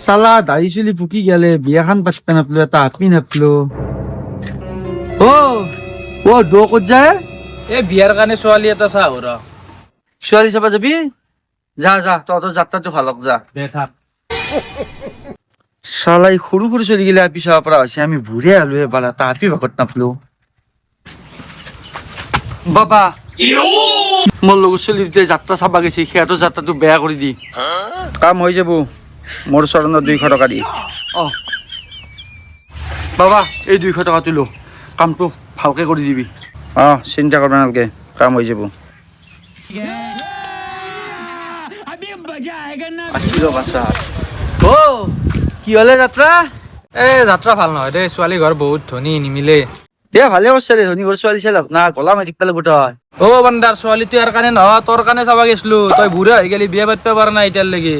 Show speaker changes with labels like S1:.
S1: চালা দাড়ি চুলি পুকি গেলে বিয়াখান পাতবা নাপলো এটা আপি নাপলো ও ও দো ক'ত যায়
S2: এই বিয়াৰ কাৰণে ছোৱালী এটা চাহ ৰ
S1: ছোৱালী চাবা যাবি যা যা তহঁতৰ যাত্ৰাটো ভাল হওক যা
S2: দে থাক
S1: চালাই সৰু সৰু চলি গেলে আপি চাব পৰা হৈছে আমি বুঢ়ে হলো এবাৰ এটা আপি ভাগত নাপলো বাবা মোৰ লগৰ চলি দুটাই যাত্ৰা চাবা গৈছে সিহঁতৰ যাত্ৰাটো বেয়া কৰি দি কাম হৈ যাব মোৰ চৰণত 200 টকা দি অ বাবা এই 200 টকা তুলো কামটো ভালকে কৰি দিবি অ চিন্তা কৰিব নালাগে কাম হৈ যাব আছিলো বাছা ও কি হলে যাত্ৰা
S2: যাত্ৰা ভাল নহয় দেই ছোৱালী ঘৰ বহুত ধনী নিমিলে
S1: দে ভালে কৰিছে দে ধনী ঘৰ ছোৱালী চাই লাভ না গলা মাৰি পেলাই বুটা হয়
S2: অ বান্দাৰ ছোৱালীটো ইয়াৰ কাৰণে নহয় তোৰ কাৰণে চাবা গৈছিলো তই বুঢ়া হৈ গেলি বিয়া পাতিব পৰা নাই এতিয়ালৈকে